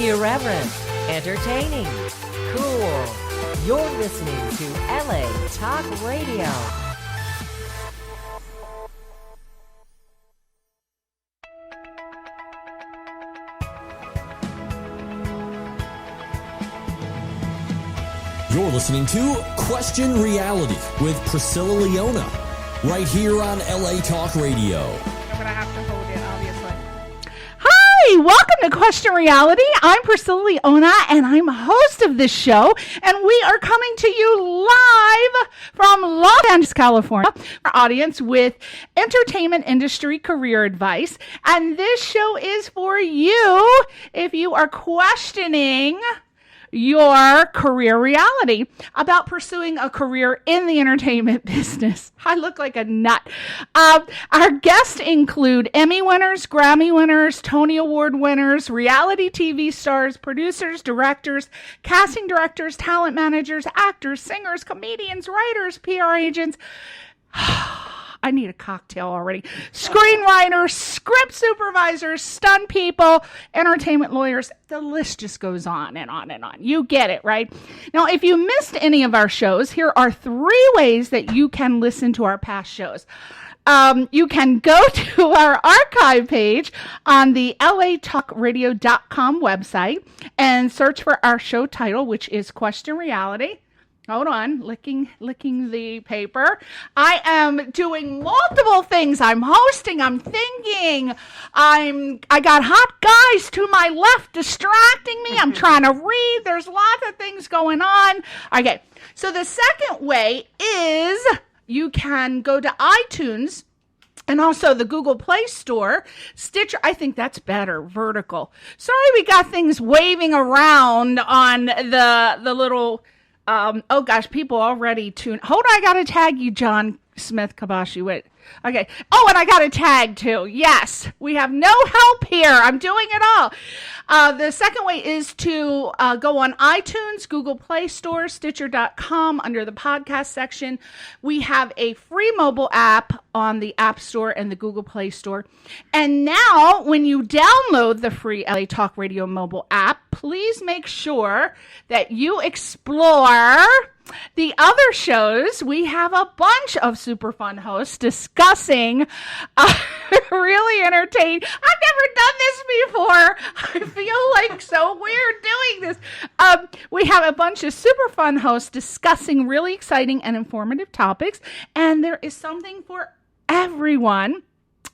Irreverent, entertaining, cool. You're listening to LA Talk Radio. You're listening to Question Reality with Priscilla Leona, right here on LA Talk Radio. I'm going to have to hold it, obviously. Hi, welcome to Question Reality. I'm Priscilla Leona, and I'm host of this show, and we are coming to you live from Los Angeles, California, our audience with entertainment industry career advice, and this show is for you if you are questioning your career reality about pursuing a career in the entertainment business. I look like a nut. Our guests include Emmy winners, Grammy winners, Tony Award winners, reality TV stars, producers, directors, casting directors, talent managers, actors, singers, comedians, writers, PR agents. I need a cocktail already. Screenwriters, script supervisors, stunt people, entertainment lawyers. The list just goes on and on and on. You get it, right? Now, if you missed any of our shows, here are 3 ways that you can listen to our past shows. You can go to our archive page on the latalkradio.com website and search for our show title, which is Question Reality. Hold on, licking the paper. I am doing multiple things. I'm hosting, I'm thinking, I got hot guys to my left distracting me. I'm trying to read. There's lots of things going on. Okay, so the second way is you can go to iTunes and also the Google Play Store, Stitcher. I think that's better, vertical. Sorry we got things waving around on the little... oh gosh, people already tuned. Hold on, I gotta tag you, John Smith Kabashi. Wait. Okay. Oh, and I got a tag too. Yes. We have no help here. I'm doing it all. The second way is to go on iTunes, Google Play Store, Stitcher.com under the podcast section. We have a free mobile app on the App Store and the Google Play Store. And now when you download the free LA Talk Radio mobile app, please make sure that you explore the other shows. We have a bunch of super fun hosts discussing really entertaining. I've never done this before. I feel like so weird doing this. We have a bunch of super fun hosts discussing really exciting and informative topics, and there is something for everyone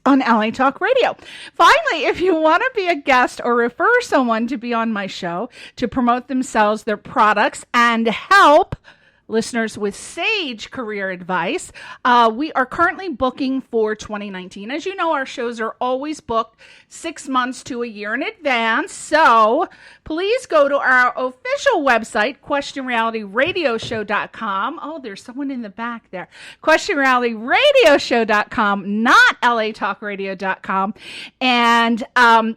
on LA Talk Radio. Finally, if you want to be a guest or refer someone to be on my show to promote themselves, their products, and help listeners with sage career advice, we are currently booking for 2019. As you know, our shows are always booked 6 months to a year in advance. So please go to our official website, questionrealityradioshow.com. Oh, there's someone in the back there. questionrealityradioshow.com, not latalkradio.com. And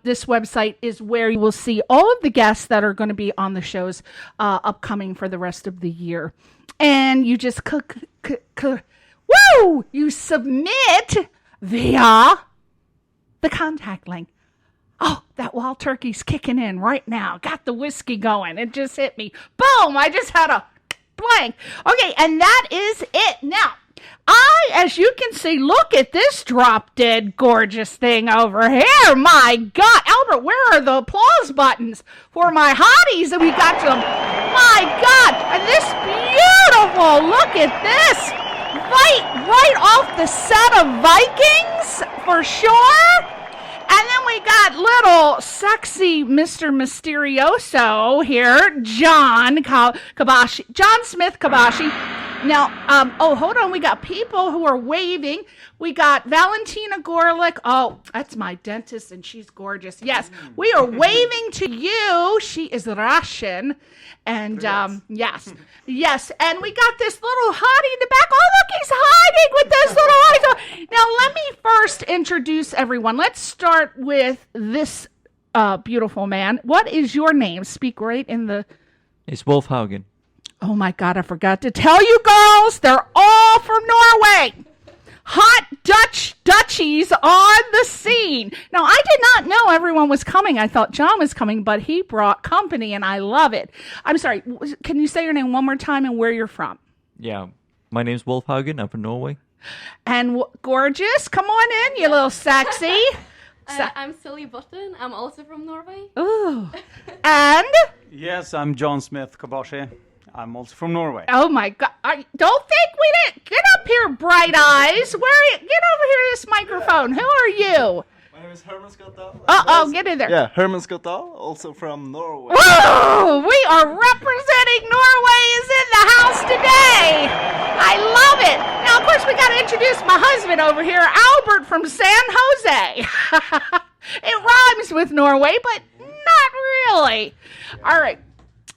this website is where you will see all of the guests that are going to be on the shows upcoming for the rest of the year. And you just you submit via the contact link. Oh, that wild turkey's kicking in right now. Got the whiskey going. It just hit me. Boom! I just had a blank. Okay, and that is it. Now, as you can see, look at this drop-dead gorgeous thing over here. My God. Albert, where are the applause buttons for my hotties that we got to? My God. And this beautiful, look at this. Right off the set of Vikings, for sure. And then we got little sexy Mr. Mysterioso here, John Kabashi, John Smith Kabashi. Now, hold on. We got people who are waving. We got Valentina Gorlick. Oh, that's my dentist, and she's gorgeous. Yes, we are waving to you. She is Russian. And, yes. And we got this little hottie in the back. Oh, look, he's hiding with this little hottie. Now, let me first introduce everyone. Let's start with this beautiful man. What is your name? Speak right in the... It's Wolf Haugen. Oh, my God, I forgot to tell you girls, they're all from Norway. Hot Dutchies on the scene. scene. Now, I did not know everyone was coming. I thought John was coming, but he brought company, and I love it. I'm sorry. Can you say your name one more time and where you're from? Yeah. My name's Wolfhagen. I'm from Norway. And gorgeous. Come on in, you little sexy. I'm Silly Button. I'm also from Norway. Ooh. And? Yes, I'm John Smith Kabashi. I'm also from Norway. Oh my God. Don't think we didn't. Get up here, bright eyes. Get over here to this microphone. Who are you? My name is Herman Skotdal. Get in there. Yeah, Herman Skotdal, also from Norway. Woo! We are representing Norway is in the house today. I love it. Now, of course, we got to introduce my husband over here, Albert from San Jose. It rhymes with Norway, but not really. All right.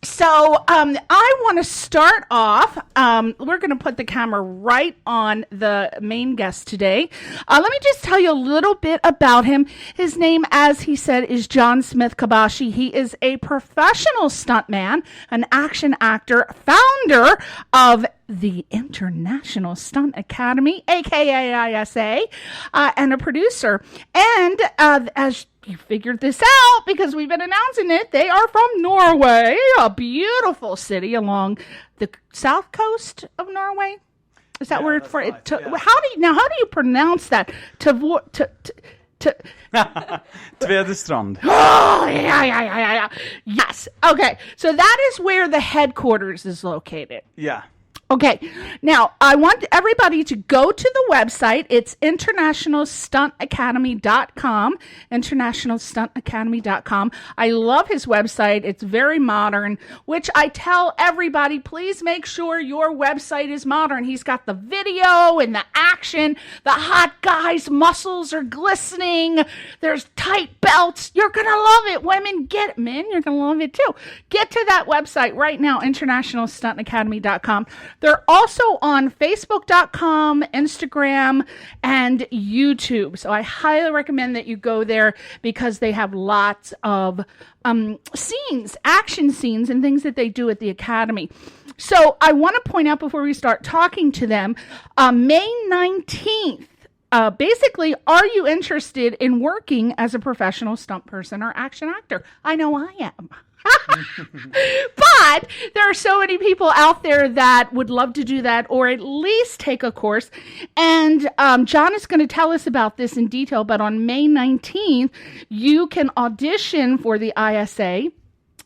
So I want to start off. We're going to put the camera right on the main guest today. Let me just tell you a little bit about him. His name, as he said, is John Smith Kabashi. He is a professional stuntman, an action actor, founder of the International Stunt Academy, aka ISA, and a producer. And as you figured this out because we've been announcing it, they are from Norway, a beautiful city along the south coast of Norway. Is that where for it? Yeah. How do you pronounce that? Tvedestrand. Oh, yeah. Yes. Okay. So that is where the headquarters is located. Yeah. Okay, now I want everybody to go to the website. It's internationalstuntacademy.com, internationalstuntacademy.com. I love his website. It's very modern, which I tell everybody, please make sure your website is modern. He's got the video and the action. The hot guys' muscles are glistening. There's tight belts. You're going to love it. Women, get it. Men, you're going to love it too. Get to that website right now, internationalstuntacademy.com. They're also on Facebook.com, Instagram, and YouTube. So I highly recommend that you go there because they have lots of scenes, action scenes, and things that they do at the Academy. So I want to point out before we start talking to them, May 19th, basically, are you interested in working as a professional stunt person or action actor? I know I am. But there are so many people out there that would love to do that or at least take a course. And John is going to tell us about this in detail. But on May 19th, you can audition for the ISA.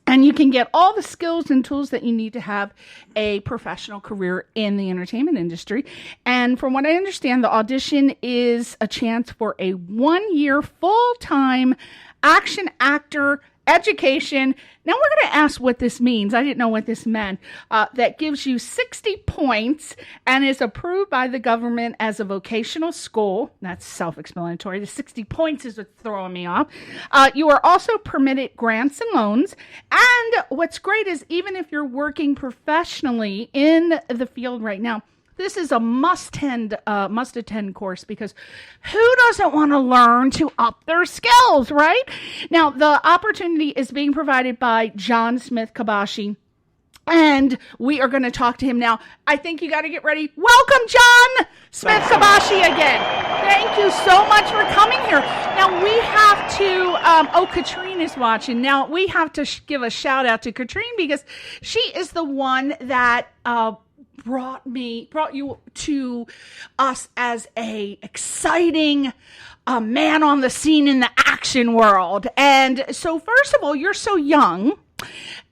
And you can get all the skills and tools that you need to have a professional career in the entertainment industry. And from what I understand, the audition is a chance for a 1-year full-time action actor education. Now we're going to ask what this means. I didn't know what this meant. That gives you 60 points and is approved by the government as a vocational school. That's self-explanatory. The 60 points is what's throwing me off. You are also permitted grants and loans. And what's great is even if you're working professionally in the field right now, this is a must-attend course because who doesn't want to learn to up their skills, right? Now, the opportunity is being provided by John Smith Kabashi, and we are going to talk to him now. I think you got to get ready. Welcome, John Smith Kabashi again. Thank you so much for coming here. Now, we have to, Katrine is watching. Now, we have to give a shout-out to Katrine because she is the one that brought you to us as a exciting man on the scene in the action world. And so first of all, you're so young.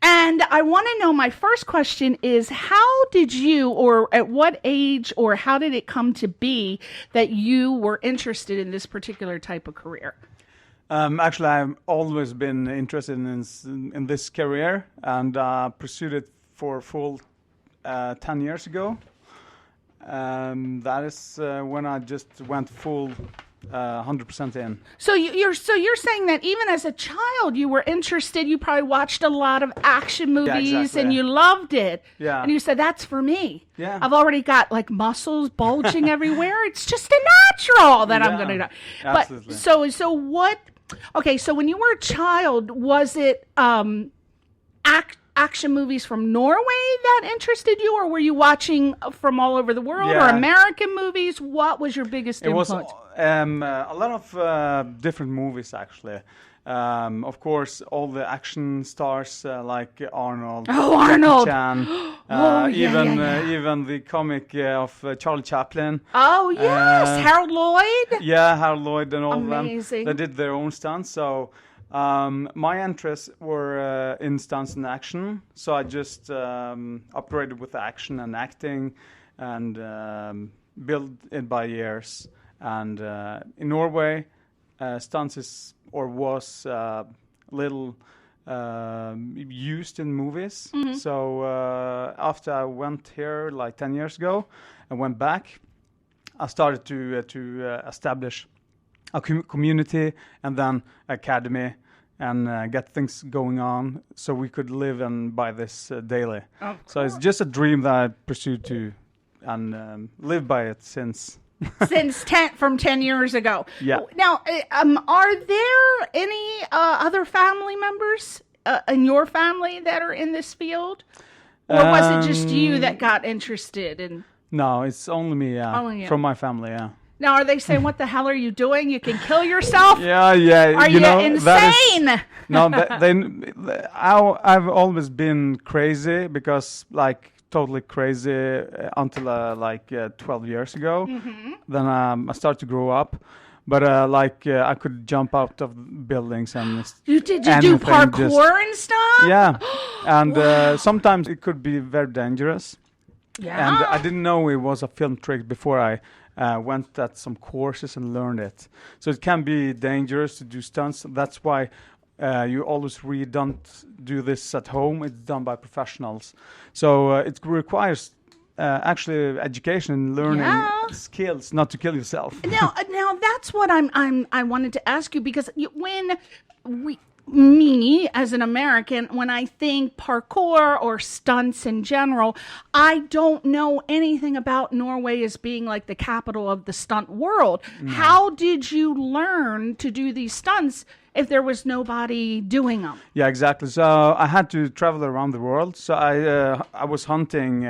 And I want to know, my first question is, how did you, or at what age, or how did it come to be that you were interested in this particular type of career? Actually, I've always been interested in this career and pursued it for full 10 years ago. That is when I just went full 100% in. So you're saying that even as a child you were interested. You probably watched a lot of action movies, yeah, exactly, and you loved it. Yeah. And you said, that's for me. Yeah. I've already got like muscles bulging everywhere. It's just a natural that I'm going to do. Absolutely. But so what? Okay, so when you were a child, was it action movies from Norway that interested you, or were you watching from all over the world, or American movies? What was your biggest influence? A lot of different movies actually. Of course, all the action stars like Arnold, Oh, Jackie Arnold! Chan, Oh, yeah. even the comic of Charlie Chaplin. Oh, yes, Harold Lloyd. Yeah, Harold Lloyd and all Amazing. of them. They did their own stunts. So my interests were in stunts and action. So I just operated with action and acting and built it by years. And in Norway, stunts is or was little used in movies. Mm-hmm. So after I went here like 10 years ago and went back, I started to establish a community and then academy and get things going on so we could live and by this daily. So it's just a dream that I pursued to and live by it since. Since 10 years ago. Yeah. Now, are there any other family members in your family that are in this field? Or was it just you that got interested in? No, it's only me, Only you. from my family, yeah. Now, are they saying, what the hell are you doing? You can kill yourself? Yeah. Are you insane? I've always been crazy because, like, totally crazy until 12 years ago. Mm-hmm. Then I started to grow up. But I could jump out of buildings and Did you do anything, parkour and stuff? yeah. And sometimes it could be very dangerous. Yeah. And I didn't know it was a film trick before I went at some courses and learned it. So it can be dangerous to do stunts. That's why you always really don't do this at home. It's done by professionals. So it requires actually education and learning skills not to kill yourself. Now that's what I wanted to ask you, because me as an American, when I think parkour or stunts in general, I don't know anything about Norway as being like the capital of the stunt world. How did you learn to do these stunts if there was nobody doing them? Yeah, exactly. So I had to travel around the world. So I was hunting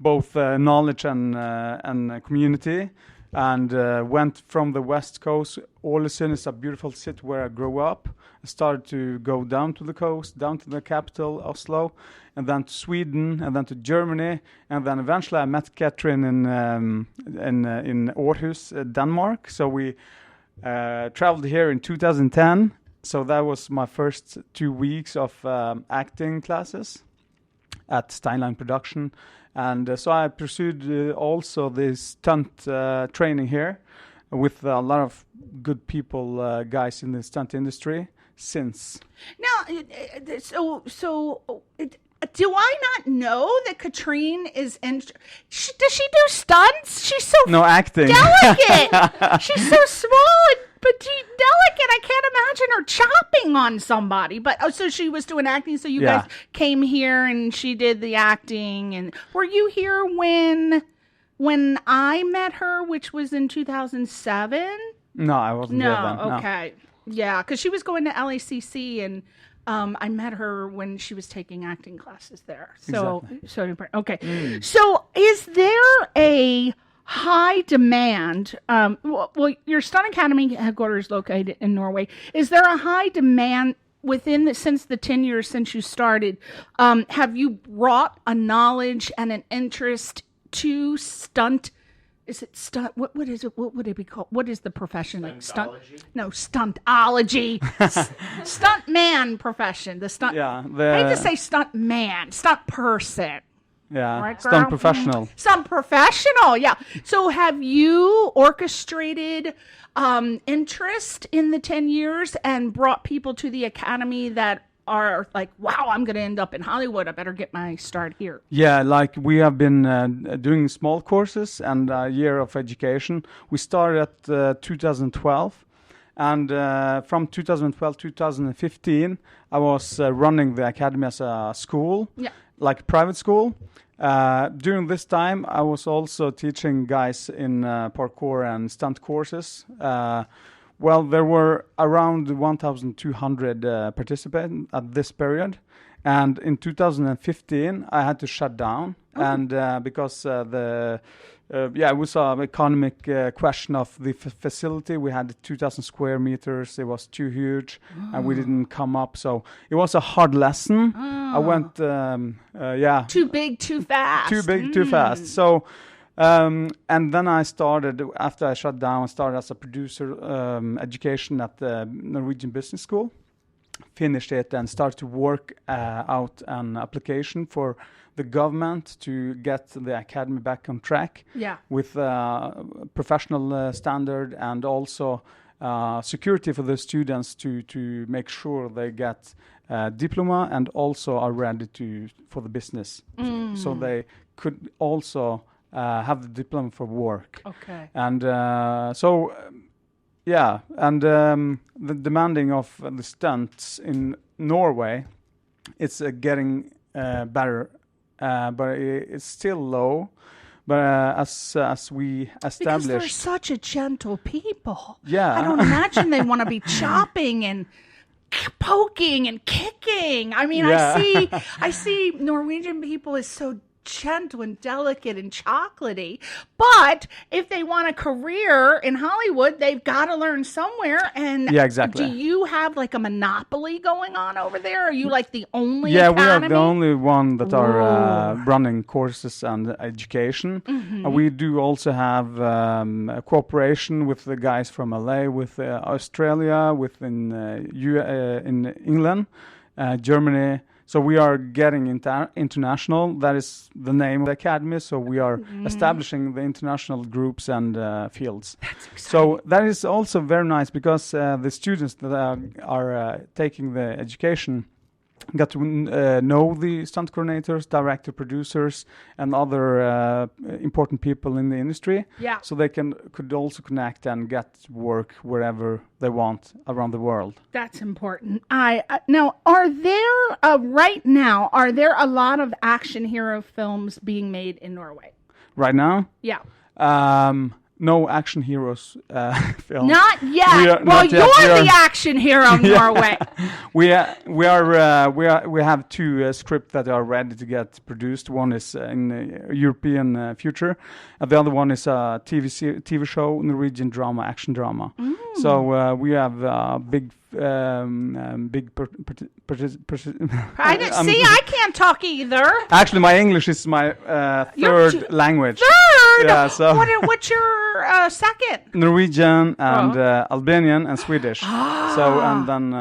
both knowledge and community, and went from the west coast. Ålesund is a beautiful city where I grew up. I started to go down to the coast, down to the capital, Oslo, and then to Sweden, and then to Germany, and then eventually I met Catherine in Aarhus, Denmark. So we traveled here in 2010. So that was my first 2 weeks of acting classes at Steinlein Production. And so I pursued also this stunt training here with a lot of good people, guys in the stunt industry since. Now, do I not know that Katrine is does she do stunts? She's so No, acting. delicate. She's so small and delicate. I can't imagine her chopping on somebody. But so she was doing acting. So you guys came here and she did the acting. And were you here when I met her, which was in 2007? No, I wasn't there then. No, okay. Yeah, because she was going to LACC, and I met her when she was taking acting classes there. So, okay. So is there a high demand? Well, your Stunt Academy headquarters is located in Norway. Is there a high demand since the 10 years since you started? Have you brought a knowledge and an interest to stunt? Is it stunt? What is it? What would it be called? What is the profession? Like stunt? No, stuntology. Stuntman profession. The stunt. Yeah. I hate to say stunt man, stunt person. Yeah. Right, Stunt girl? professional. Stunt professional. Yeah. So have you orchestrated interest in the 10 years and brought people to the academy that are like, wow, I'm going to end up in Hollywood. I better get my start here. Yeah, like we have been doing small courses and a year of education. We started at 2012. And from 2012 to 2015, I was running the academy as a school, like a private school. During this time, I was also teaching guys in parkour and stunt courses. Well, there were around 1,200 participants at this period. And in 2015, I had to shut down, and because it was an economic question of the facility. We had 2,000 square meters. It was too huge, and we didn't come up. So it was a hard lesson. I went, Too big, too fast. too big, too fast. So, and then I started, after I shut down, I started as a producer education at the Norwegian Business School. Finished it and started to work out an application for the government to get the academy back on track with professional standard, and also security for the students to make sure they get diploma and also are ready for the business. So they could also have the diploma for work. Okay. And the demanding of the stunts in Norway, it's getting better, but it's still low. But as we Because they're established, such a gentle people. Yeah. I don't imagine they want to be chopping and poking and kicking. I mean, Yeah. I see Norwegian people as so gentle and delicate and chocolatey, but if they want a career in Hollywood, they've got to learn somewhere. And Yeah, exactly. do you have like a monopoly going on over there? Are you like the only we are academy? the only one that are running courses and education. We do also have a cooperation with the guys from LA, with Australia, in England, Germany. So we are getting international. That is the name of the academy. So we are establishing the international groups and fields. That's exciting. So that is also very nice, because the students that are taking the education got to know the stunt coordinators, director, producers, and other important people in the industry. Yeah. So they could also connect and get work wherever they want around the world. That's important. Now, are there right now? Are there a lot of action hero films being made in Norway? Right now, Yeah. no action heroes film. Not yet. Well, Well, you're the action hero of Norway. We have two scripts that are ready to get produced. One is in the European future, and the other one is a TV show, Norwegian drama, action drama. So we have big. I can't talk either. Actually, my English is my third language. Third. Yeah, so What's your second? Norwegian and Albanian and Swedish. So and then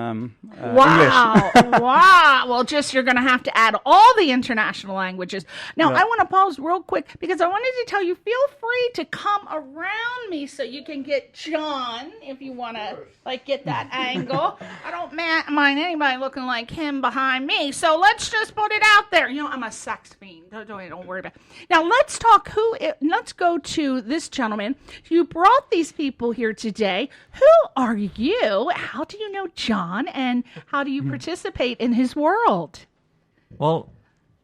English. Wow. Well, you're going to have to add all the international languages. Now, I want to pause real quick because I wanted to tell you, feel free to come around me so you can get John, if you want to get that angle. I don't mind anybody looking like him behind me. So let's just put it out there. I'm a sex fiend. Don't worry about it. Now, let's talk. Let's go to this gentleman. You brought these people here today. Who are you? How do you know John? And how do you participate in his world? Well,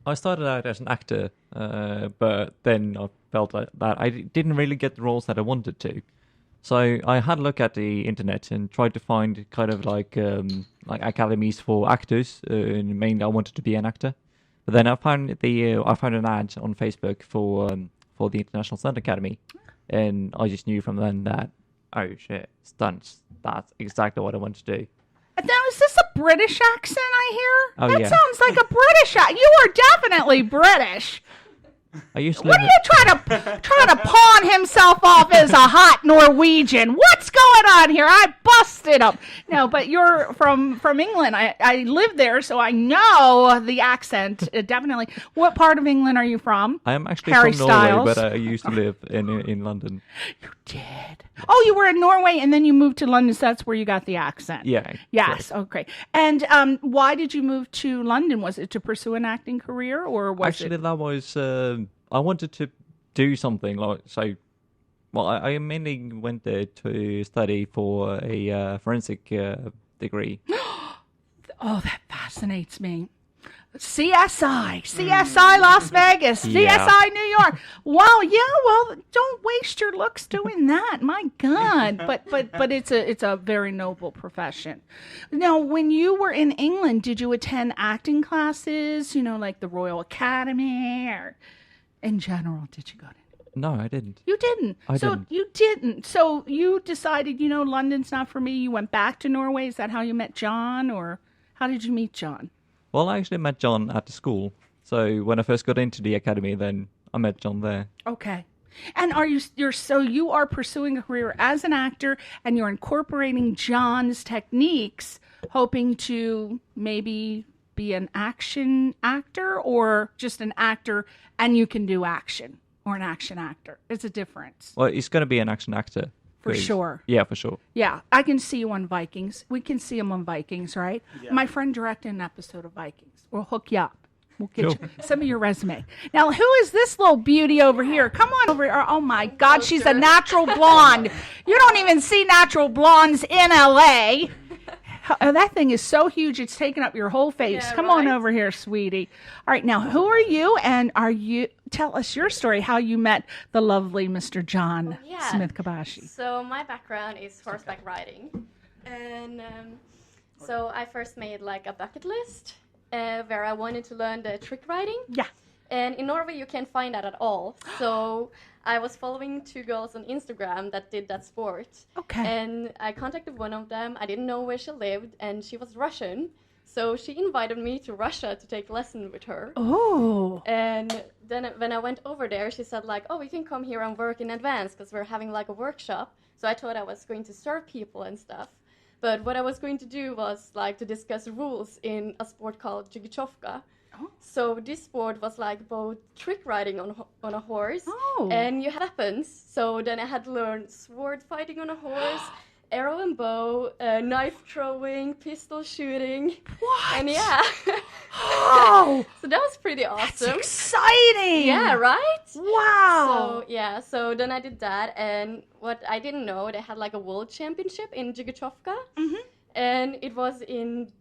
I started out as an actor, but then I felt that I didn't really get the roles that I wanted to. So I had a look at the internet and tried to find kind of like academies for actors. And mainly, I wanted to be an actor. But then I found an ad on Facebook for the International Stunt Academy, and I just knew from then that, oh shit, stunts. That's exactly what I want to do. Now, is this a British accent I hear? Oh, that yeah. sounds like a British accent. You are definitely British. I used to What live are you trying to pawn himself off as a hot Norwegian? What's going on here? I busted him. No, but you're from England. I lived there, so I know the accent, definitely. What part of England are you from? I am actually Harry from Norway, Styles? but I used to live in London. You did. Oh, you were in Norway, and then you moved to London, so that's where you got the accent. Yeah. Yes, okay. And why did you move to London? Was it to pursue an acting career, or was Actually, it... that was I wanted to do something like so. Well, I mainly went there to study for a forensic degree. Oh, that fascinates me. CSI Las Vegas, Yeah. CSI New York. Wow, yeah. Well, don't waste your looks doing that. My God, but it's a very noble profession. Now, when you were in England, did you attend acting classes? You know, like the Royal Academy, or in general, did you go to? No, I didn't. You didn't. You didn't. So you decided, London's not for me. You went back to Norway. Is that how you met John, or how did you meet John? Well, I actually met John at the school. So when I first got into the academy, then I met John there. Okay. And you are pursuing a career as an actor, and you're incorporating John's techniques, hoping to maybe be an action actor, or just an actor and you can do action, or an action actor. It's a difference. Well, he's going to be an action actor. For sure. Yeah, for sure. Yeah, I can see you on Vikings. We can see him on Vikings, right? Yeah. My friend directed an episode of Vikings. We'll hook you up. We'll get Sure. you some of your resume. Now, who is this little beauty over here? Come on over here. Oh, my God, she's a natural blonde. You don't even see natural blondes in L.A. Oh, that thing is so huge, it's taking up your whole face. Yeah, Come on right? over here, sweetie. All right, now, who are you, and tell us your story, how you met the lovely Mr. John Yeah. Smith Kabashi. So my background is horseback riding, and so I first made like a bucket list where I wanted to learn the trick riding. Yeah. And in Norway, you can't find that at all. So I was following 2 girls on Instagram that did that sport. Okay. And I contacted one of them. I didn't know where she lived, and she was Russian. So she invited me to Russia to take lesson with her. Oh. And then when I went over there, she said like, oh, you can come here and work in advance because we're having like a workshop. So I thought I was going to serve people and stuff. But what I was going to do was like to discuss rules in a sport called Jigichovka. Oh. So this sport was like both trick riding on a horse, Oh. and you had weapons. So then I had to learn sword fighting on a horse, arrow and bow, knife throwing, pistol shooting. What? And yeah. Oh. So that was pretty awesome. That's exciting. Yeah, right? Wow. So then I did that, and what I didn't know, they had like a world championship in Jigichovka, and it was in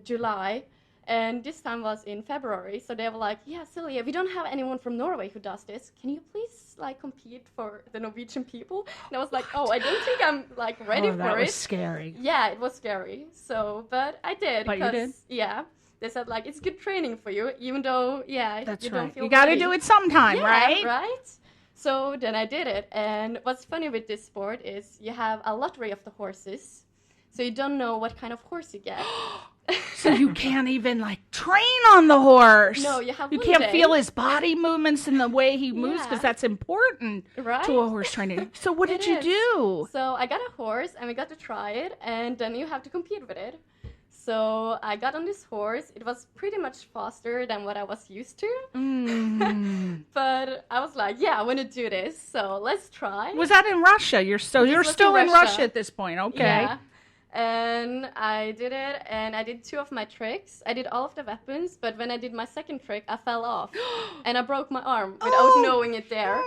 July. And this time was in February, so they were like, yeah, Silja, we don't have anyone from Norway who does this. Can you please, like, compete for the Norwegian people? And I was like, oh, I don't think I'm, like, ready for that it. was scary. Yeah, it was scary. So, but I did. But you did? Yeah. They said, like, it's good training for you, even though, yeah, That's you right. don't feel You got to ready. do it sometime, Yeah, right? right? So then I did it. And what's funny with this sport is you have a lottery of the horses. So you don't know what kind of horse you get. So you can't even like train on the horse. No, you have You one can't day. feel his body movements and the way he moves, Yeah. because that's important Right? to a horse trainer. So what did It you is. do? So I got a horse and we got to try it, and then you have to compete with it. So I got on this horse. It was pretty much faster than what I was used to. But I was like, yeah, I want to do this. So let's try. Was that in Russia? You're was still in in Russia Russia. at this point. Okay. Yeah. And I did it, and I did 2 of my tricks. I did all of the weapons, but when I did my second trick, I fell off. And I broke my arm without knowing it there.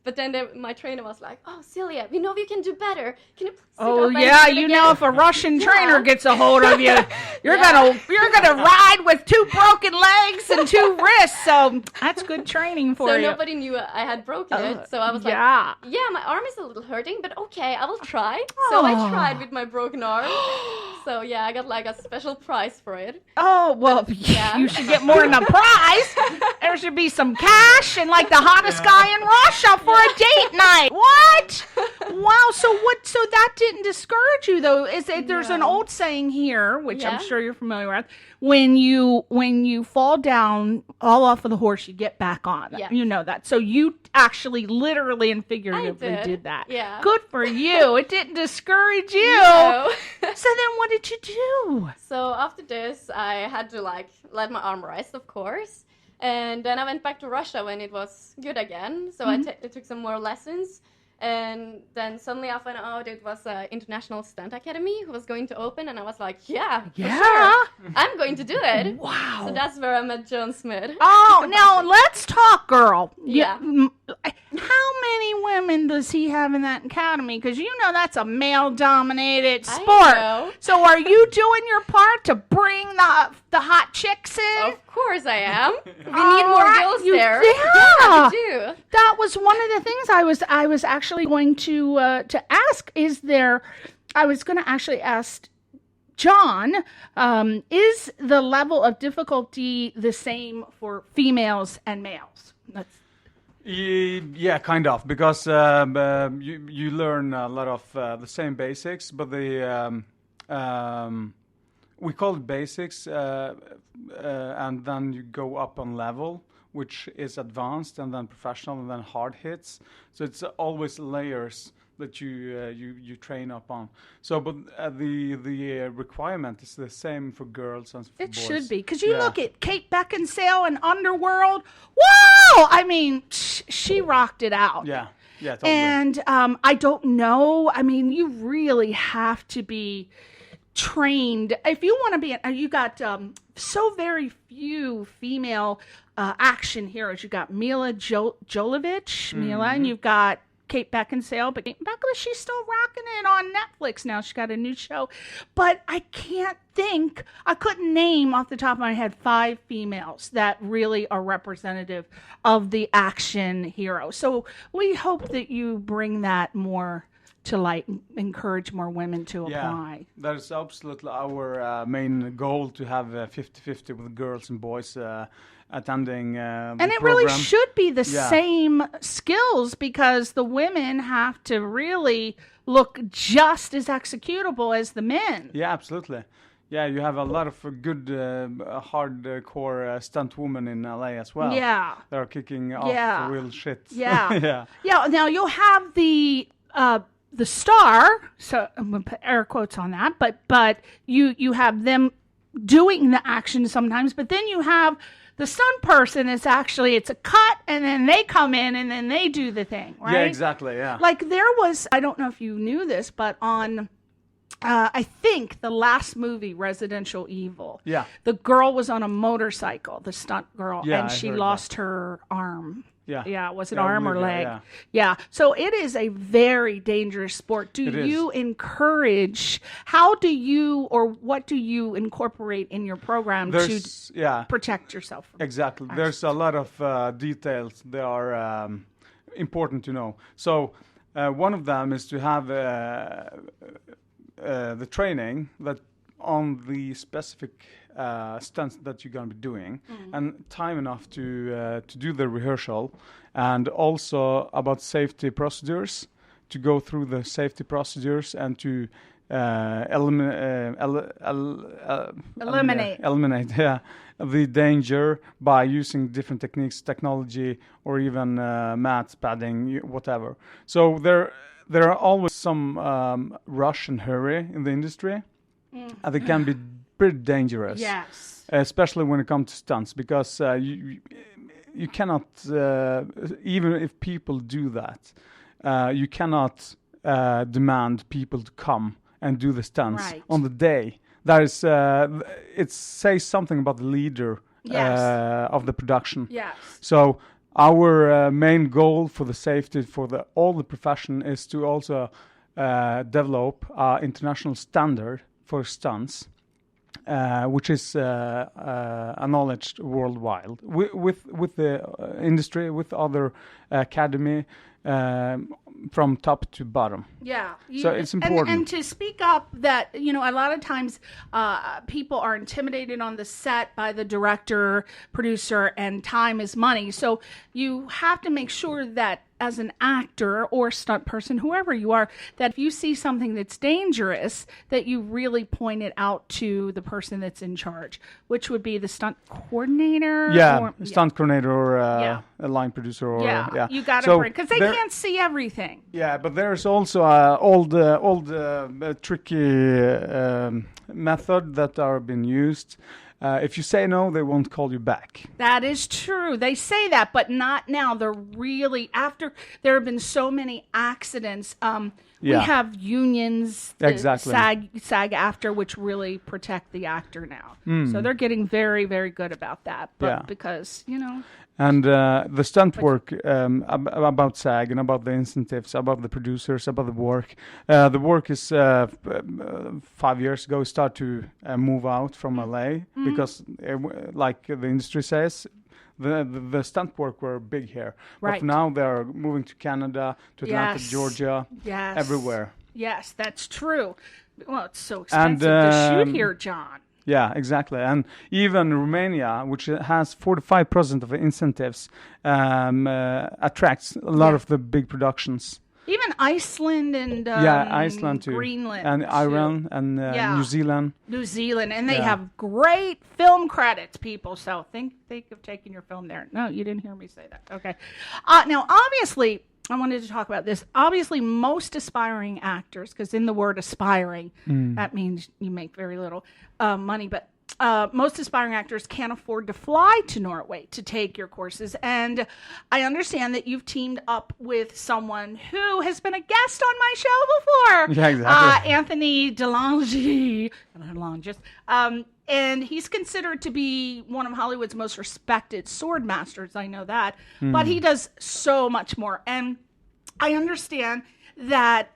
But then my trainer was like, oh, Silja, we know you can do better. Can you please sit Oh up and yeah, do it you again?" know if a Russian Yeah. trainer gets a hold of you, you're Yeah. gonna ride with 2 broken legs and 2 wrists. So that's good training for So you. nobody knew I had broken it. So I was yeah. like, yeah, my arm is a little hurting, but okay, I will try. So I Oh. tried with my broken arm. So yeah, I got like a special prize for it. Oh, well, Yeah. you should get more than a prize. There should be some cash and like the hottest guy in Russia for a date night. What? Wow. So that didn't discourage you though. There's an No. old saying here, which I'm Yeah. sure you're familiar with. When you fall down all off of the horse, you get back on. Yeah. You know that. So you actually literally and figuratively I did. that. Yeah. Good for you. It didn't discourage you. No. So then what did you do? So after this, I had to like let my arm rest, of course. And then I went back to Russia when it was good again. So I took some more lessons. And then suddenly I found out it was an international stunt academy who was going to open. And I was like, yeah, for sure. I'm going to do it. Wow. So that's where I met John Smith. Oh, now let's talk, girl. Yeah. How many women does he have in that academy? Because that's a male-dominated I sport. know. So are you doing your part to bring the hot chicks in? Of course I am. We need All more right, girls you- there. yeah. We do. That was one of the things I was actually going to ask. I was going to actually ask John, is the level of difficulty the same for females and males? Yeah, kind of, because you learn a lot of the same basics, but we call it basics, and then you go up on level, which is advanced, and then professional, and then hard hits. So it's always layers that you train up on. So, but the requirement is the same for girls and for boys. It should be, because you look at Kate Beckinsale and Underworld. Wow! I mean, she rocked it out. Yeah, totally. And I don't know. I mean, you really have to be trained if you want to be. You got so very few female action heroes. You got Mila Jovovich, and you've got Kate Beckinsale, but Kate Beckinsale, she's still rocking it on Netflix now. She's got a new show. But I couldn't name off the top of my head 5 females that really are representative of the action hero. So we hope that you bring that more to light and encourage more women to apply. That is absolutely our main goal, to have 50-50 with girls and boys attending and the it program. really should be the same skills, because the women have to really look just as executable as the men. Yeah, absolutely. Yeah, you have a lot of good hardcore stunt women in LA as well. Yeah. They are kicking off real shit. Yeah. Yeah. Now you'll have the star, so I'm gonna put air quotes on that, but you have them doing the action sometimes, but then you have the stunt person. It's a cut, and then they come in and then they do the thing, right? Yeah, exactly. Yeah. Like there was, I don't know if you knew this, but on I think the last movie, Residential Evil, the girl was on a motorcycle, the stunt girl, and she lost her arm. Yeah, was it arm or leg? Yeah. So it is a very dangerous sport. Do you encourage, what do you incorporate in your program to protect yourself from Exactly. There's a lot of details that are important to know. So one of them is to have the training that on the specific stunts that you're going to be doing, and time enough to do the rehearsal, and also about safety procedures, to go through the safety procedures and to eliminate the danger by using different techniques, technology, or even mats, padding, whatever. So there are always some rush and hurry in the industry, and they can be pretty dangerous. Yes. Especially when it comes to stunts, because you cannot, even if people do that, you cannot demand people to come and do the stunts on the day. That is, it says something about the leader of the production. Yes. So our main goal for the safety for all the profession is to also develop an international standard for stunts, which is acknowledged worldwide with the industry, with other academy, from top to bottom. Yeah. So it's important. And to speak up that, a lot of times people are intimidated on the set by the director, producer, and time is money. So you have to make sure that as an actor or stunt person, whoever you are, that if you see something that's dangerous, that you really point it out to the person that's in charge, which would be the stunt coordinator. Stunt coordinator or a line producer. Or, you got to bring, because they can't see everything. Yeah, but there's also old tricky method that are being used. If you say no, they won't call you back. That is true. They say that, but not now. They're really, after there have been so many accidents, We have unions, Exactly. SAG after, which really protect the actor now. So they're getting very, very good about that. But because, And the stunt work about SAG and about the incentives, about the producers, about the work. The work is 5 years ago start to move out from LA because, like the industry says, the stunt work were big here. Right. But now they're moving to Canada, to Atlanta, Georgia, everywhere. Yes, that's true. Well, it's so expensive to shoot here, John. Yeah, exactly. And even Romania, which has 45% of the incentives, attracts a lot of the big productions. Even Iceland and Iceland too. Greenland and too. Ireland and New Zealand. New Zealand, and they have great film credits, people. So think of taking your film there. No, you didn't hear me say that. Okay. Now, obviously, I wanted to talk about this. Obviously, most aspiring actors, because in the word aspiring, that means you make very little money, but most aspiring actors can't afford to fly to Norway to take your courses. And I understand that you've teamed up with someone who has been a guest on my show before. Yeah, exactly. Anthony DeLange. And he's considered to be one of Hollywood's most respected sword masters. I know that. But he does so much more. And I understand that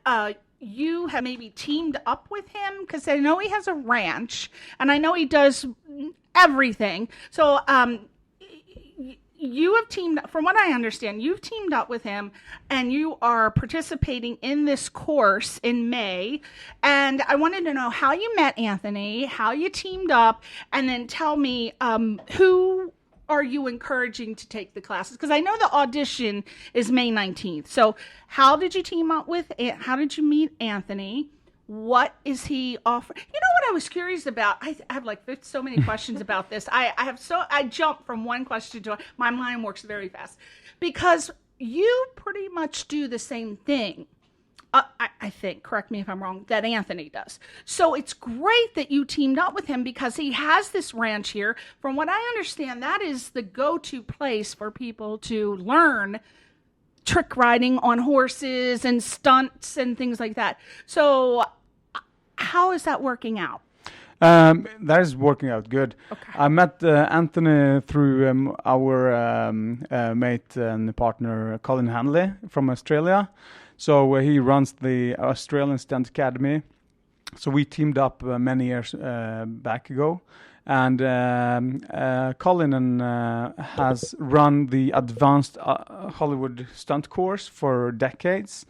you have maybe teamed up with him because I know he has a ranch and I know he does everything. So you have teamed, from what I understand, you've teamed up with him and you are participating in this course in May. And I wanted to know how you met Anthony, how you teamed up, and then tell me who are you encouraging to take the classes? Because I know the audition is May 19th. So how did you team up with, how did you meet Anthony? What is he offering? You know what I was curious about? I have like so many questions about this. I jump from one question to my mind works very fast because you pretty much do the same thing. I think, correct me if I'm wrong, that Anthony does. So it's great that you teamed up with him because he has this ranch here. From what I understand, that is the go-to place for people to learn trick riding on horses and stunts and things like that. So how is that working out? That is working out good. Okay. I met Anthony through our mate and partner Colin Hanley from Australia. So he runs the Australian Stunt Academy. So we teamed up many years back ago. And Colin has run the advanced Hollywood stunt course for decades.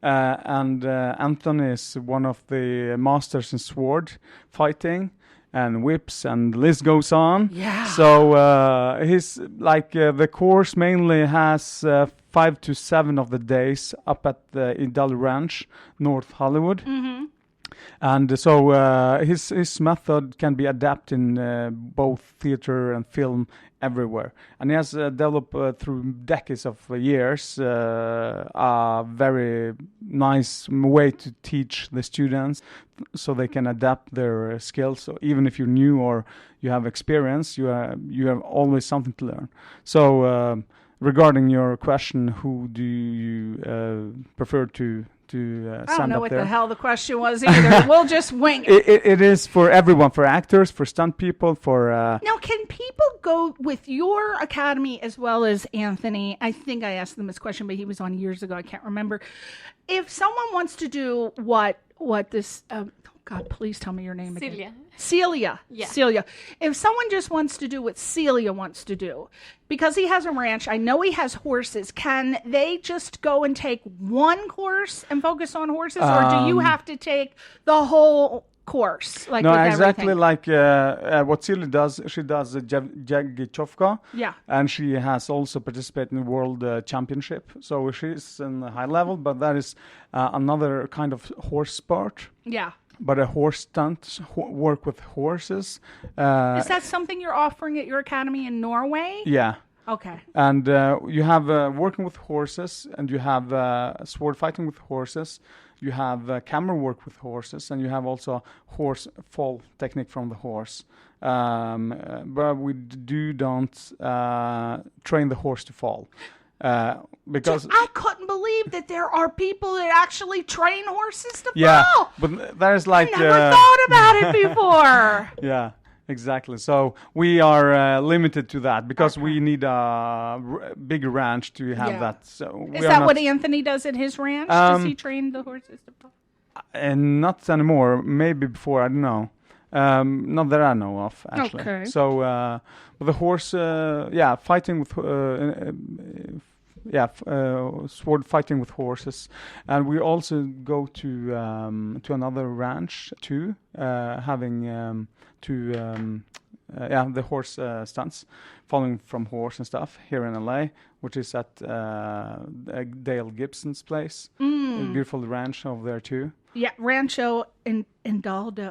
And Anthony is one of the masters in sword fighting and whips, and the list goes on. Yeah. So he's like the course mainly has 5 to 7 of the days up at the Idal Ranch, North Hollywood. And so his method can be adapted in both theater and film everywhere. And he has developed through decades of years a very nice way to teach the students so they can adapt their skills. So even if you're new or you have experience, you have always something to learn. So regarding your question, who do you prefer to I don't know up what there? the hell the question was either. We'll just wing it. It is for everyone, for actors, for stunt people, for... Now, can people go with your academy as well as Anthony? I think I asked them this question, but he was on years ago. I can't remember. If someone wants to do what this... oh, God, please tell me your name again. Celia. Yeah. Celia. If someone just wants to do what Celia wants to do, because he has a ranch, I know he has horses, can they just go and take one course and focus on horses, or do you have to take the whole course? Like no, with exactly everything? Like what Celia does. She does the Jagichovka. Yeah. And she has also participated in the World Championship. So she's in the high level, but that is another kind of horse sport. Yeah. But a horse stunt, work with horses. Is that something you're offering at your academy in Norway? Yeah. Okay. And you have working with horses, and you have sword fighting with horses. You have camera work with horses, and you have also horse fall technique from the horse. But we don't train the horse to fall. Because I couldn't believe that there are people that actually train horses to Yeah, fall. but there's like I never thought about it before. yeah, exactly. So we are limited to that because we need a big ranch to have Yeah. that. So Is that what Anthony does at his ranch? Does he train the horses to fall? And not anymore. Maybe before, I don't know. Not that I know of, actually. Okay. So with the horse, fighting with sword fighting with horses, and we also go to another ranch too, having the horse stunts, following from horse and stuff here in LA, which is at Dale Gibson's place. A beautiful ranch over there too. Yeah, Rancho Indalo,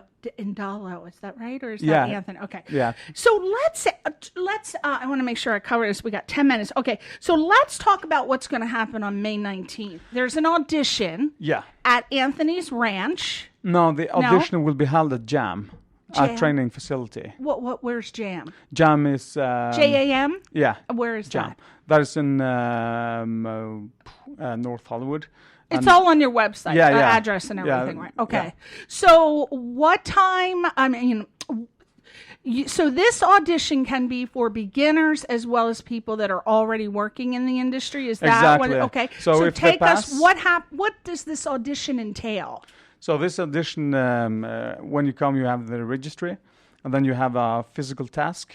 is that right, or is that Anthony? Okay. Yeah. So let's. I want to make sure I cover this. We got 10 minutes. Okay. So let's talk about what's going to happen on May 19th. There's an audition. Yeah. At Anthony's ranch. No, the audition will be held at Jam, a training facility. Where's Jam? Jam is JAM. Yeah. Where is Jam. that? That is in North Hollywood. It's all on your website, yeah. address and everything, Yeah, right? Okay. yeah. So what time, so this audition can be for beginners as well as people that are already working in the industry. Is that exactly. okay? So if take they us, pass, what does this audition entail? So this audition, when you come, you have the registry, and then you have a physical task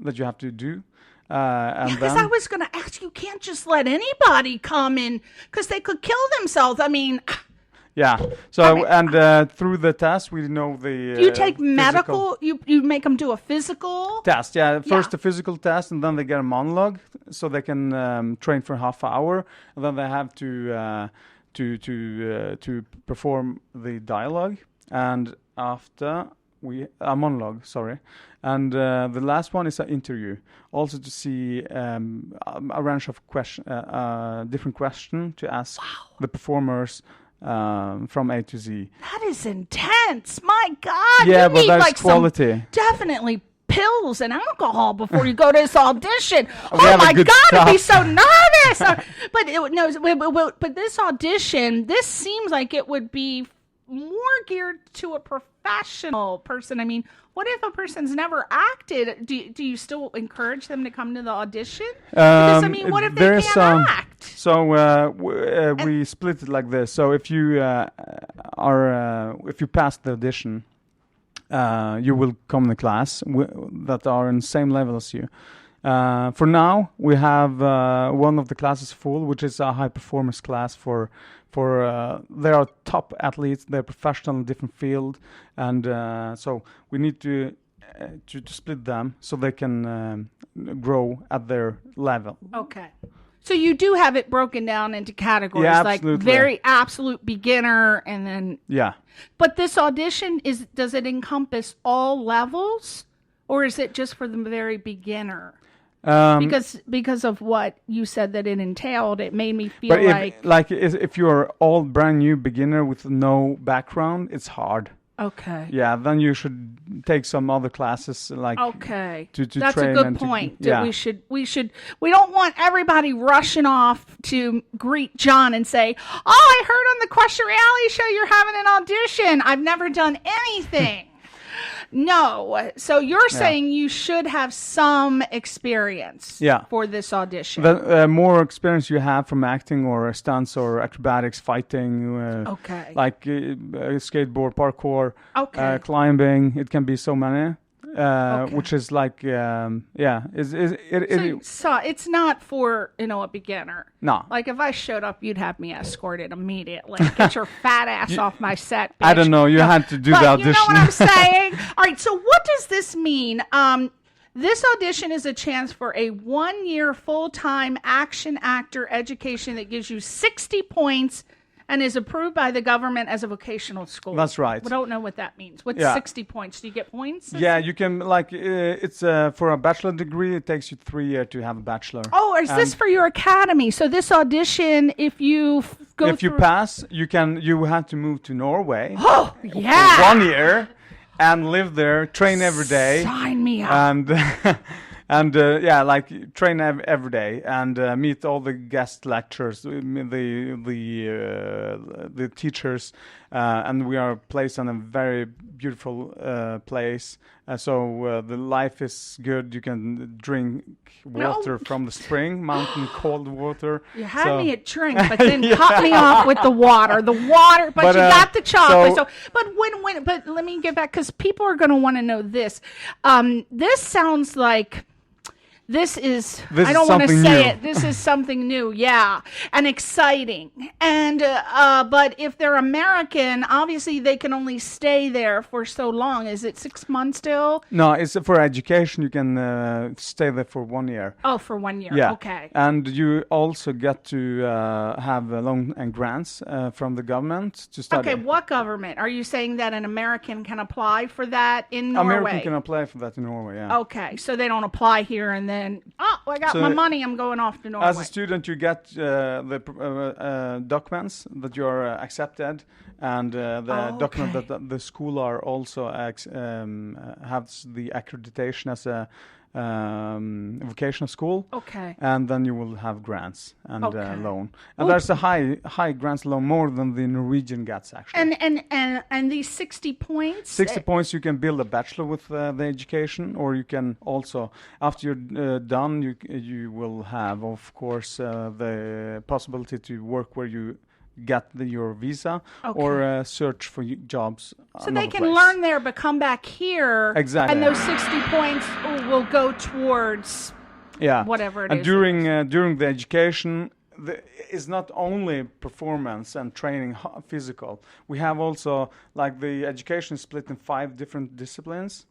that you have to do. Because I was going to ask, you can't just let anybody come in because they could kill themselves. I mean, yeah. So through the test, we know the. You take medical. You make them do a physical test. Yeah, first a physical test, and then they get a monologue, so they can train for half an hour, and then they have to perform the dialogue, and after a monologue. Sorry. And the last one is an interview, also to see a range of different questions to ask the performers from A to Z. That is intense. My God. Yeah, you but need that's quality. Definitely pills and alcohol before you go to this audition. We Oh have a my good God, stuff. I'd be so nervous. But this audition, this seems like it would be more geared to a professional person. I mean, what if a person's never acted? Do you still encourage them to come to the audition? Because I mean, what if they can't act? So we split it like this. So if you if you pass the audition, you will come to class that are in the same level as you. For now, we have one of the classes full, which is a high performance class for they are top athletes. They're professional in different field, and so we need to split them so they can grow at their level. Okay. So you do have it broken down into categories, Yeah, like absolutely. very absolute beginner, and then. Yeah. But this audition does it encompass all levels, or is it just for the very beginner? Because of what you said that it entailed, it made me feel if you're all brand new beginner with no background, it's hard. Okay. Yeah, then you should take some other classes okay. to That's train a good and point. yeah. We don't want everybody rushing off to greet John and say, "Oh, I heard on the Question Reality Show you're having an audition. I've never done anything." No. So you're saying you should have some experience for this audition. The more experience you have from acting or stunts or acrobatics, fighting, like skateboard, parkour, climbing, it can be so many. Which is like, So it's not for, a beginner. No. Like if I showed up, you'd have me escorted immediately. Get your fat ass off my set, bitch. I don't know. You had to do the audition. You know what I'm saying? All right. So what does this mean? This audition is a chance for a 1-year full-time action actor education that gives you 60 points and is approved by the government as a vocational school. That's right. I don't know what that means. What's 60 points? Do you get points? Yeah, you can, it's for a bachelor degree, it takes you 3 years to have a bachelor. Oh, is this for your academy? So this audition, if you pass, you have to move to Norway. Oh, yeah. For 1 year and live there, train every day. Sign me up. And And like train every day and meet all the guest lecturers, the teachers, and we are placed on a very beautiful place. So the life is good. You can drink water from the spring, mountain cold water. You had me at drink, but then cut me off with the water. But you got the chocolate. But let me get back because people are going to want to know this. This sounds like. This is I don't want to say it. This is something new, yeah, and exciting. And but if they're American, obviously they can only stay there for so long. Is it 6 months still? No, it's for education. You can stay there for 1 year. Oh, for 1 year. Yeah. Okay. And you also get to have loan and grants from the government to study. Okay, what government? Are you saying that an American can apply for that in Norway? American can apply for that in Norway, yeah. Okay, so they don't apply here and then, I got my money, I'm going off to Norway. As a student, you get the documents that you're accepted, and the document that the school are also has the accreditation as a vocational school. Okay. And then you will have grants and loan. And there's a high grants loan, more than the Norwegian gets actually. And these 60 points? 60 points, you can build a bachelor with the education, or you can also, after you're done, you will have, of course, the possibility to work where you get your visa or search for jobs. So they can learn there, but come back here. Exactly. And those 60 points will go towards whatever it is. And during the education, it's not only performance and training physical. We have also, like, the education is split in 5 different disciplines,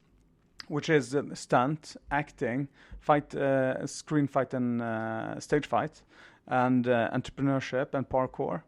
which is stunt, acting, fight, screen fight and stage fight, and entrepreneurship and parkour.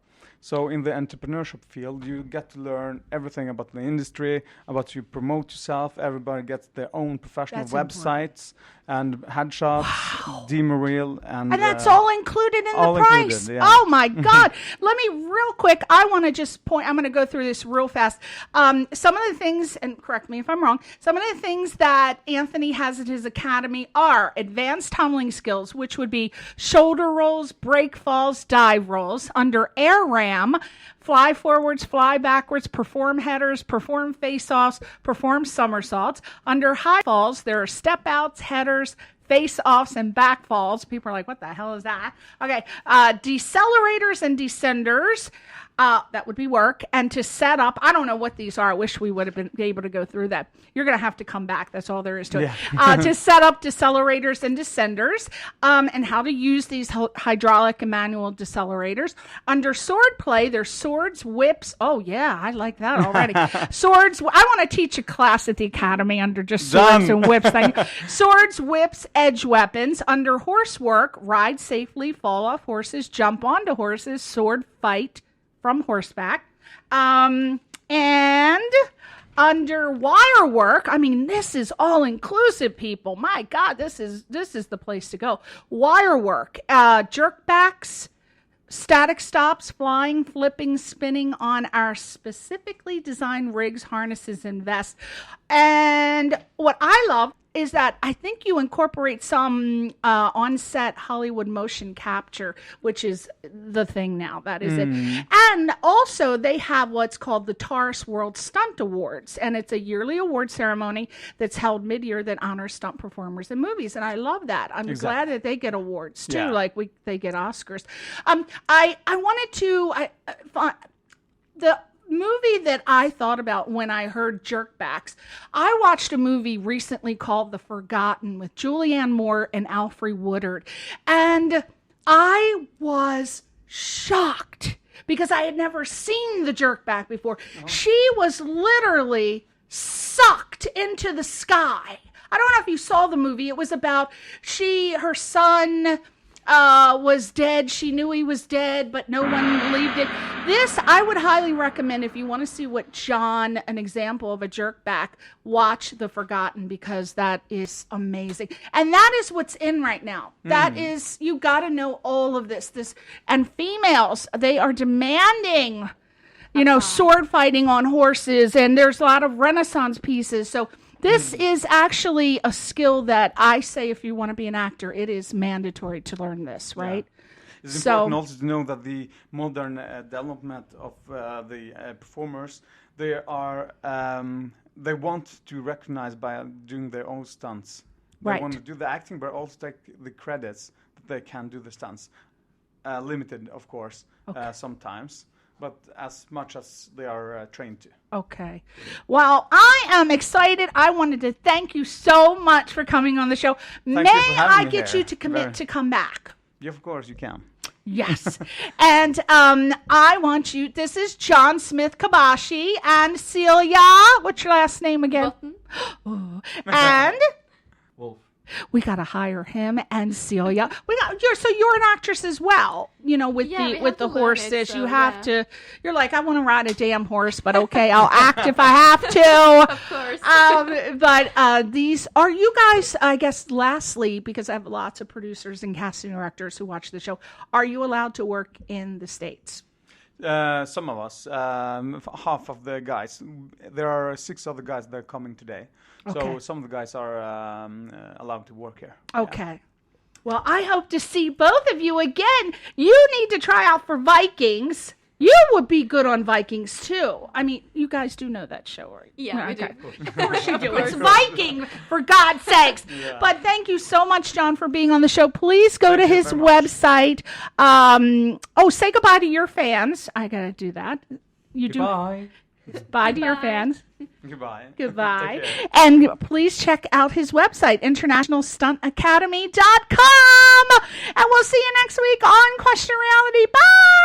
So in the entrepreneurship field, you get to learn everything about the industry, about you promote yourself. Everybody gets their own professional websites and headshots, demo reel, and that's all included in the price. Included, yeah. Oh my God! Let me real quick. I want to just point. I'm going to go through this real fast. Some of the things, and correct me if I'm wrong. Some of the things that Anthony has at his academy are advanced tumbling skills, which would be shoulder rolls, break falls, dive rolls. Under air ram, fly forwards, fly backwards, perform headers, perform face-offs, perform somersaults. Under high falls, there are step-outs, headers, face-offs, and back falls. People are like, what the hell is that? Okay, decelerators and descenders. That would be work. And to set up, I don't know what these are. I wish we would have been able to go through that. You're going to have to come back. That's all there is to it. To set up decelerators and descenders, and how to use these hydraulic and manual decelerators. Under sword play, there's swords, whips. Oh, yeah, I like that already. Swords. I want to teach a class at the academy under just swords and whips. Swords, whips, edge weapons. Under horse work, ride safely, fall off horses, jump onto horses, sword fight from horseback. And under wire work, I mean, this is all inclusive, people. My God, this is the place to go. Wire work, jerk backs, static stops, flying, flipping, spinning on our specifically designed rigs, harnesses, and vests. And what I love is that I think you incorporate some on-set Hollywood motion capture, which is the thing now. That is it. And also they have what's called the Taurus World Stunt Awards, and it's a yearly award ceremony that's held mid-year that honors stunt performers in movies, and I love that. I'm glad that they get awards too, like they get Oscars. I wanted to the movie that I thought about when I heard jerkbacks. I watched a movie recently called The Forgotten with Julianne Moore and Alfre Woodard, and I was shocked because I had never seen the jerkback before. She was literally sucked into the sky. I don't know if you saw the movie. It was about her son was dead. She knew he was dead, but no one believed it. This, I would highly recommend if you want to see an example of a jerkback, watch The Forgotten, because that is amazing. And that is what's in right now. That is, you got to know all of this. And females, they are demanding, sword fighting on horses, and there's a lot of Renaissance pieces. So This is actually a skill that I say if you want to be an actor, it is mandatory to learn this, right? It's important also to know that the modern development of the performers, they want to recognize by doing their own stunts. They want to do the acting, but also take the credits that they can do the stunts. Limited, of course, sometimes, but as much as they are trained to. Okay. Well, I am excited. I wanted to thank you so much for coming on the show. Thank May you for having I me get here. you to commit to come back? Yeah, of course you can. Yes. And I want you, this is John Smith Kabashi and Celia, what's your last name again? Oh, and Wolf. we got to hire him and Celia. You're an actress as well, you know, with we the have to learn horses. it, so, you have to, you're like, I want to ride a damn horse, but okay, I'll act if I have to. Of course. But these are you guys, I guess, lastly, because I have lots of producers and casting directors who watch the show, are you allowed to work in the States? Some of us, half of the guys. There are 6 other guys that are coming today. Okay. So some of the guys are allowed to work here. Okay. Well, I hope to see both of you again. You need to try out for Vikings. You would be good on Vikings, too. I mean, you guys do know that show, right? Yeah, we do. Of course you do. It's Viking, for God's sakes. Yeah. But thank you so much, John, for being on the show. Please go to his very much. website. Say goodbye to your fans. I got to do that. You Goodbye. do. Bye to your fans. Goodbye. Goodbye. Take care. And please check out his website, internationalstuntacademy.com. And we'll see you next week on Question Reality. Bye.